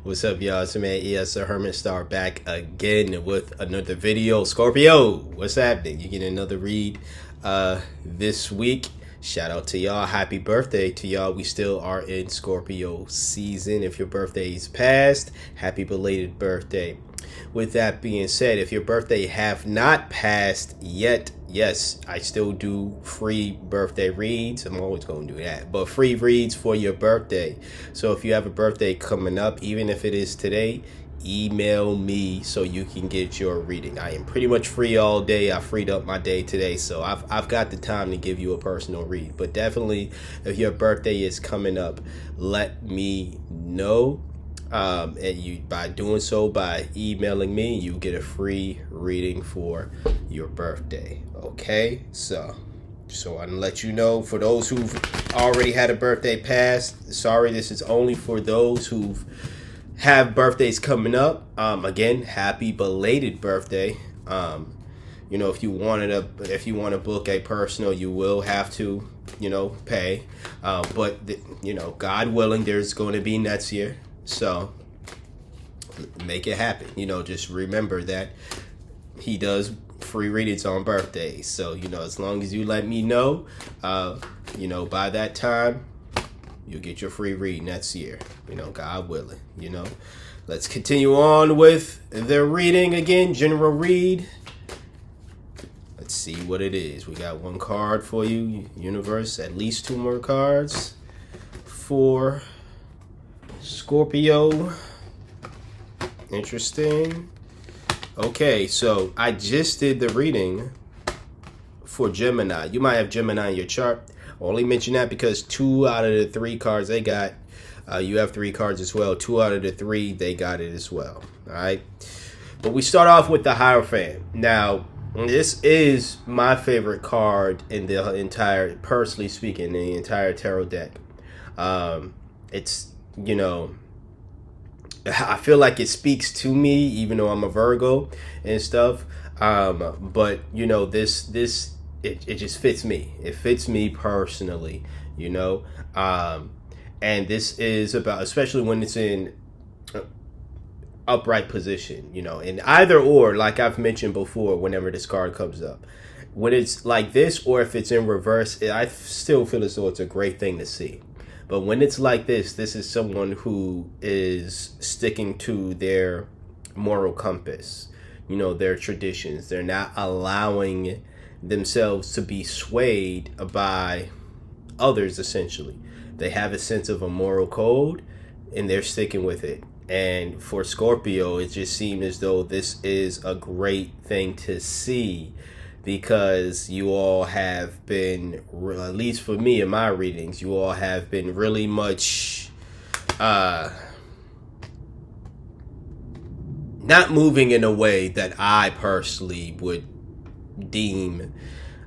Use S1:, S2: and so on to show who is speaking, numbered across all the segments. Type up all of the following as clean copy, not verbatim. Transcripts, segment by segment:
S1: What's up, y'all? It's your man ES Herman Star back again with another video. Scorpio, what's happening? You get another read this week. Shout out to y'all. Happy birthday to y'all. We still are in Scorpio season. If your birthday is past, happy belated birthday. With that being said, if your birthday have not passed yet, yes, I still do free birthday reads. I'm always going to do that, but free reads for your birthday. So if you have a birthday coming up, even if it is today, email me so you can get your reading. I am pretty much free all day. I freed up my day today, so I've got the time to give you a personal read. But definitely, if your birthday is coming up, let me know. And you, by doing so, by emailing me, you get a free reading for your birthday. Okay, so I can let you know, for those who've already had a birthday past, sorry, this is only for those who've have birthdays coming up. Again, happy belated birthday. You know, if you want to book a personal, you will have to, pay. But God willing, there's going to be next year. So make it happen. Just remember that he does free readings on birthdays. So, as long as you let me know, by that time, you'll get your free read next year. God willing. Let's continue on with the reading again. General read. Let's see what it is. We got one card for you, universe. At least two more cards for Scorpio. Interesting. Okay, so I just did the reading for Gemini. You might have Gemini in your chart. I only mention that because 2 out of the 3 cards they got, you have 3 cards as well. 2 out of the 3, they got it as well. All right. But we start off with the Hierophant. Now, this is my favorite card in the entire, personally speaking, the entire tarot deck. It's, I feel like it speaks to me, even though I'm a Virgo and stuff. But this it just fits me. It fits me personally, and this is about, especially when it's in upright position, in either or, like I've mentioned before, whenever this card comes up, when it's like this, or if it's in reverse, I still feel as though it's a great thing to see. But when it's like this is someone who is sticking to their moral compass, their traditions. They're not allowing themselves to be swayed by others, essentially. They have a sense of a moral code and they're sticking with it. And for Scorpio, it just seemed as though this is a great thing to see, because you all have been, at least for me in my readings, you all have been really much not moving in a way that I personally would deem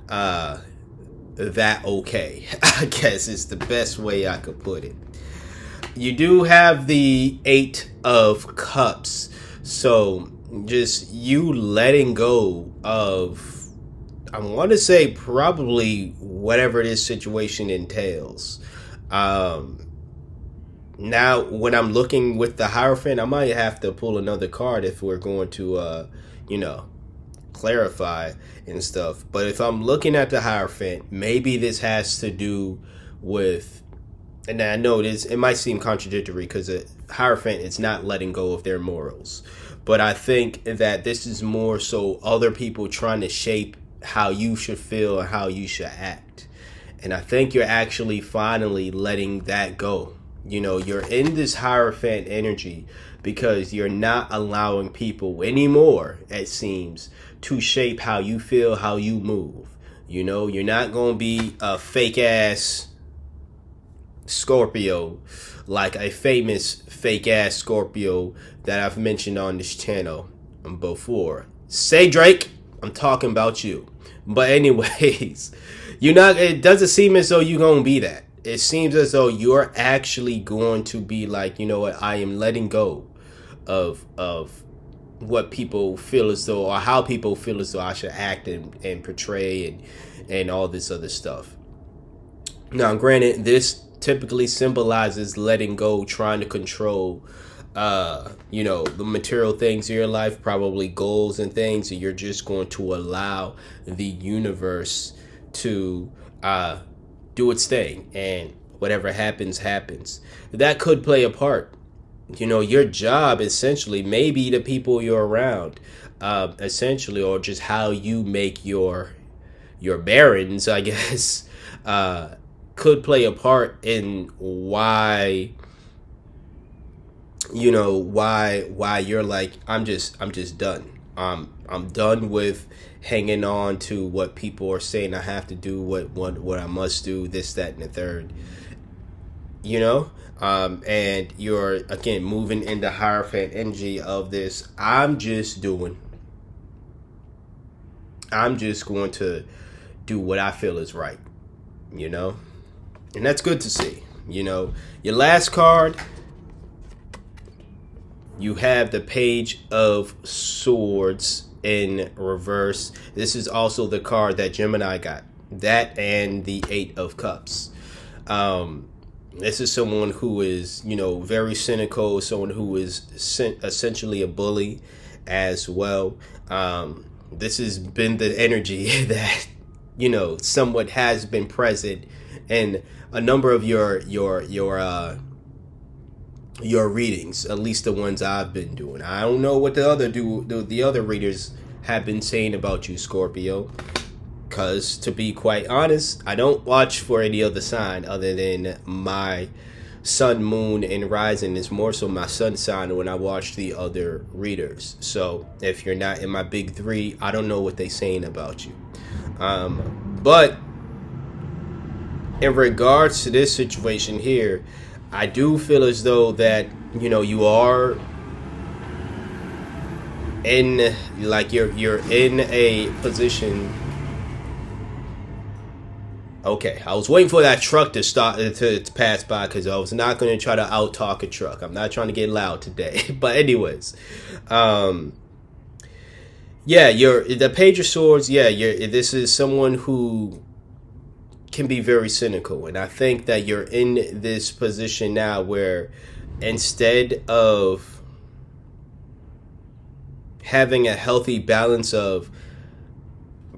S1: that okay. I guess is the best way I could put it. You do have the 8 of Cups, so just you letting go of, I want to say, probably whatever this situation entails. Now, when I'm looking with the Hierophant, I might have to pull another card if we're going to, clarify and stuff. But if I'm looking at the Hierophant, maybe this has to do with, and I know it might seem contradictory because the Hierophant, it's not letting go of their morals. But I think that this is more so other people trying to shape how you should feel and how you should act. And I think you're actually finally letting that go. You're in this Hierophant energy because you're not allowing people anymore, it seems, to shape how you feel, how you move. You're not going to be a fake ass Scorpio, like a famous fake ass Scorpio that I've mentioned on this channel before. Say Drake, I'm talking about you. But anyways, it doesn't seem as though you're going to be that. It seems as though you're actually going to be like, what, I am letting go of what people feel as though, or how people feel as though I should act and portray and all this other stuff. Now, granted, this typically symbolizes letting go, trying to control the material things of your life, probably goals and things, and you're just going to allow the universe to do its thing, and whatever happens. That could play a part. Your job essentially, maybe the people you're around, essentially, or just how you make your bearings, I guess, could play a part in why you're like, I'm just done. I'm done with hanging on to what people are saying I have to do, what I must do, this, that, and the third. And you're again moving in the Hierophant energy of this. I'm just going to do what I feel is right, and that's good to see. Your last card, you have the Page of Swords in reverse. This is also the card that Gemini got. That and the Eight of Cups. This is someone who is, very cynical, someone who is essentially a bully as well. This has been the energy that, somewhat has been present in a number of your readings, at least the ones I've been doing. I don't know what the other readers have been saying about you, Scorpio. Because, to be quite honest, I don't watch for any other sign other than my sun, moon, and rising. Is more so my sun sign when I watch the other readers. So, if you're not in my big three, I don't know what they're saying about you. But, in regards to this situation here, I do feel as though that, you are in, like, you're in a position. Okay, I was waiting for that truck to pass by because I was not going to try to out-talk a truck. I'm not trying to get loud today. But anyways, you're the Page of Swords. Yeah, this is someone who can be very cynical, and I think that you're in this position now where instead of having a healthy balance of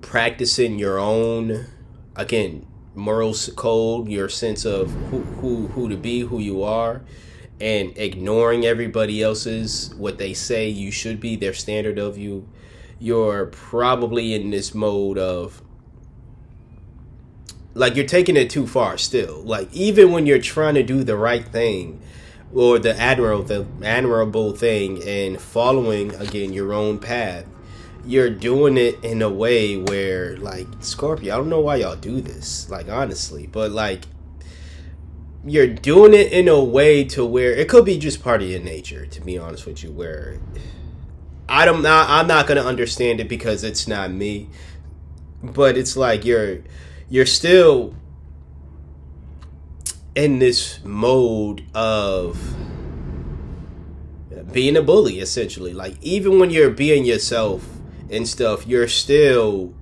S1: practicing your own, again, moral code, your sense of who to be, who you are, and ignoring everybody else's, what they say you should be, their standard of you, you're probably in this mode of, like, you're taking it too far still. Like, even when you're trying to do the right thing, or the admirable thing, and following, again, your own path, you're doing it in a way where, like, Scorpio, I don't know why y'all do this, like, honestly, but, like, you're doing it in a way to where it could be just part of your nature, to be honest with you, where I'm not gonna understand it because it's not me, but it's like you're still in this mode of being a bully, essentially. Like, even when you're being yourself and stuff, you're still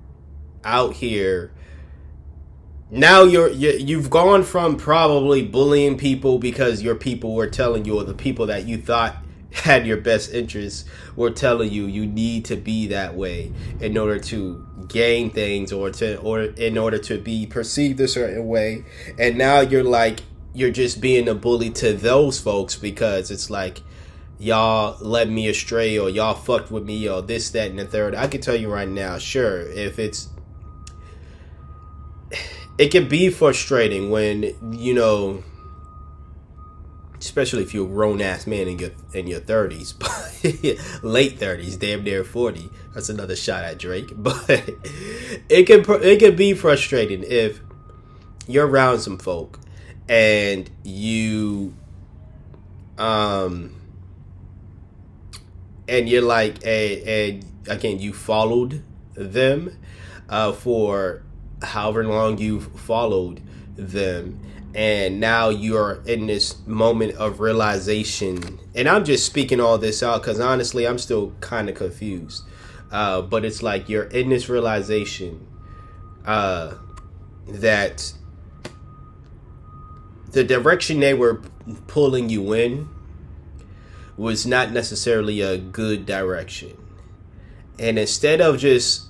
S1: out here. Now you've gone from probably bullying people because your people were telling you, or the people that you thought had your best interests were telling you need to be that way in order to gain things, or in order to be perceived a certain way. And now you're just being a bully to those folks because it's like, y'all led me astray, or y'all fucked with me, or this, that, and the third. I can tell you right now, sure, it can be frustrating when, especially if you're a grown-ass man in your 30s, late 30s, damn near 40. That's another shot at Drake. But it can be frustrating if you're around some folk and you and you're like, and again, you followed them for however long you've followed them, and now you're in this moment of realization. And I'm just speaking all this out because honestly, I'm still kind of confused. But it's like you're in this realization that the direction they were pulling you in was not necessarily a good direction. And instead of just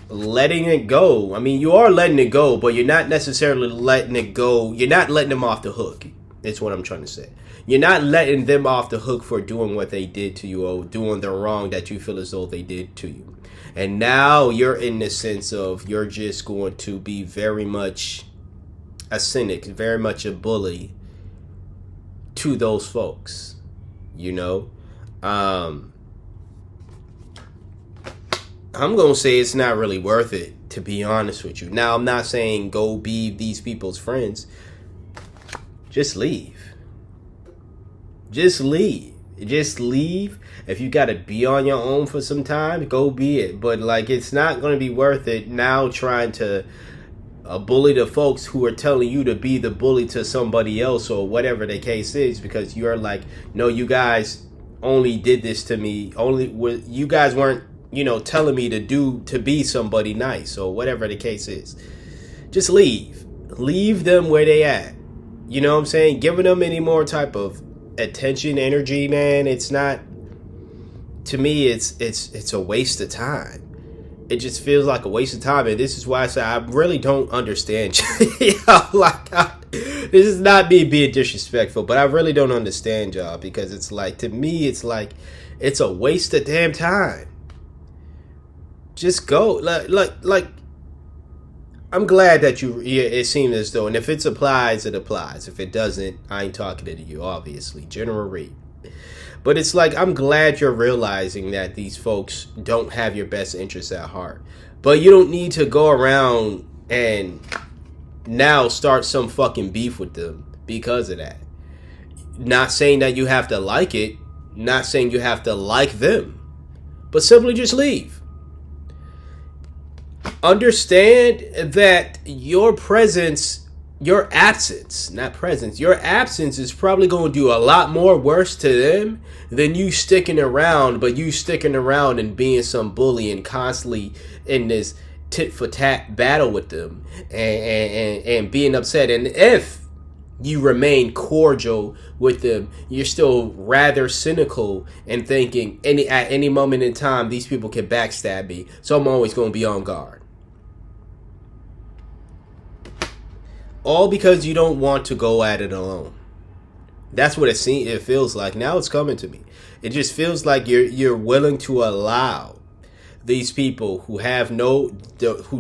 S1: letting it go, I mean, you are letting it go, but you're not necessarily letting it go. You're not letting them off the hook. That's what I'm trying to say. You're not letting them off the hook for doing what they did to you or doing the wrong that you feel as though they did to you. And now you're in the sense of you're just going to be very much a cynic, very much a bully to those folks, you know. I'm going to say it's not really worth it, to be honest with you. Now, I'm not saying go be these people's friends. Just leave. Just leave. Just leave. If you got to be on your own for some time, go be it. But, like, it's not going to be worth it now trying to bully the folks who are telling you to be the bully to somebody else or whatever the case is, because you're like, no, you guys only did this to me. You guys weren't, telling me to be somebody nice or whatever the case is. Just leave. Leave them where they at. You know what I'm saying? Giving them any more type of attention, energy, man, it's not, to me, it's a waste of time. It just feels like a waste of time. And this is why I say I really don't understand. This is not me being disrespectful, but I really don't understand y'all, because it's like, to me, it's like, it's a waste of damn time. Just go. Like, I'm glad that it seems as though, and if it applies, it applies. If it doesn't, I ain't talking to you, obviously. General read. But it's like, I'm glad you're realizing that these folks don't have your best interests at heart. But you don't need to go around and now start some fucking beef with them because of that. Not saying that you have to like it. Not saying you have to like them. But simply just leave. Understand that your absence is probably going to do a lot more worse to them than you sticking around, but you sticking around and being some bully and constantly in this tit for tat battle with them and being upset. And if you remain cordial with them, you're still rather cynical and thinking at any moment in time, these people can backstab me, so I'm always going to be on guard. All because you don't want to go at it alone. That's what it feels like. Now it's coming to me. It just feels like you're willing to allow these people who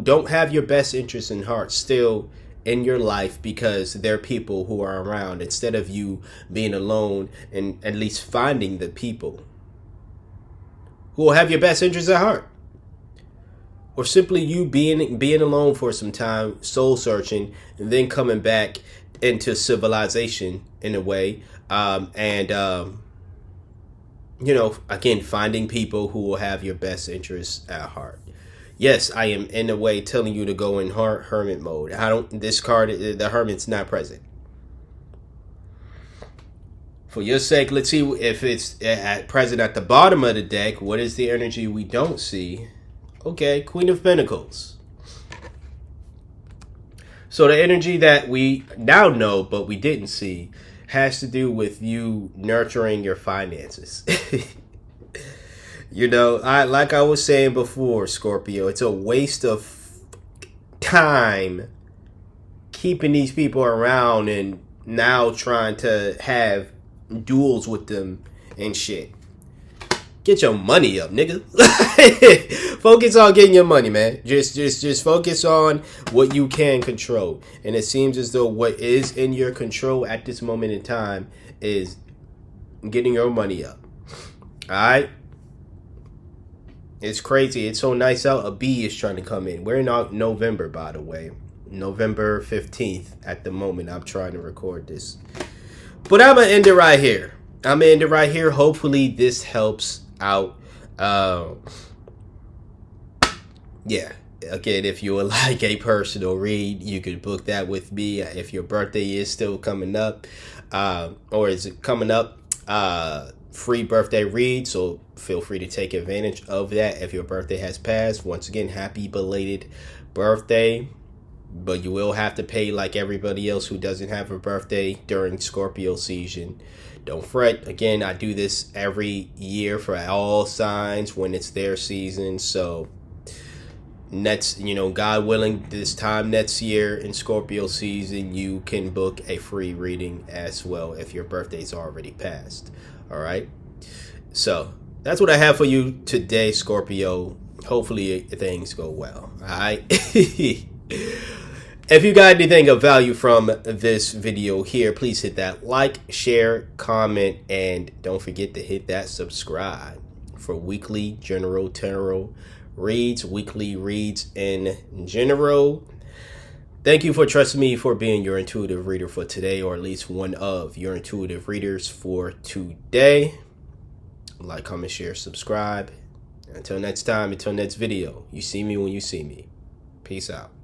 S1: don't have your best interest in heart still in your life, because they're people who are around, instead of you being alone and at least finding the people who will have your best interest at heart. Or simply you being alone for some time, soul searching, and then coming back into civilization in a way. Again, finding people who will have your best interests at heart. Yes, I am in a way telling you to go in hermit mode. This card, the hermit's not present. For your sake, let's see if it's present at the bottom of the deck. What is the energy we don't see? Okay, Queen of Pentacles. So the energy that we now know but we didn't see has to do with you nurturing your finances. Like I was saying before, Scorpio, it's a waste of time keeping these people around and now trying to have duels with them and shit. Get your money up, nigga. Focus on getting your money, man. Just focus on what you can control. And it seems as though what is in your control at this moment in time is getting your money up. Alright? It's crazy. It's so nice out. A bee is trying to come in. We're in November, by the way. November 15th at the moment I'm trying to record this. But I'm going to end it right here. Hopefully this helps out. Yeah. Again, if you would like a personal read, you could book that with me. If your birthday is still coming up, or is it coming up, free birthday read. So feel free to take advantage of that if your birthday has passed. Once again, happy belated birthday. but you will have to pay like everybody else who doesn't have a birthday during Scorpio season. Don't fret. Again, I do this every year for all signs when it's their season. So next, God willing, this time next year in Scorpio season, you can book a free reading as well if your birthday's already passed. All right. So that's what I have for you today, Scorpio. Hopefully things go well. All right. If you got anything of value from this video here, please hit that like, share, comment, and don't forget to hit that subscribe for weekly general tarot reads, weekly reads in general. Thank you for trusting me for being your intuitive reader for today, or at least one of your intuitive readers for today. Like, comment, share, subscribe. Until next time, until next video, you see me when you see me. Peace out.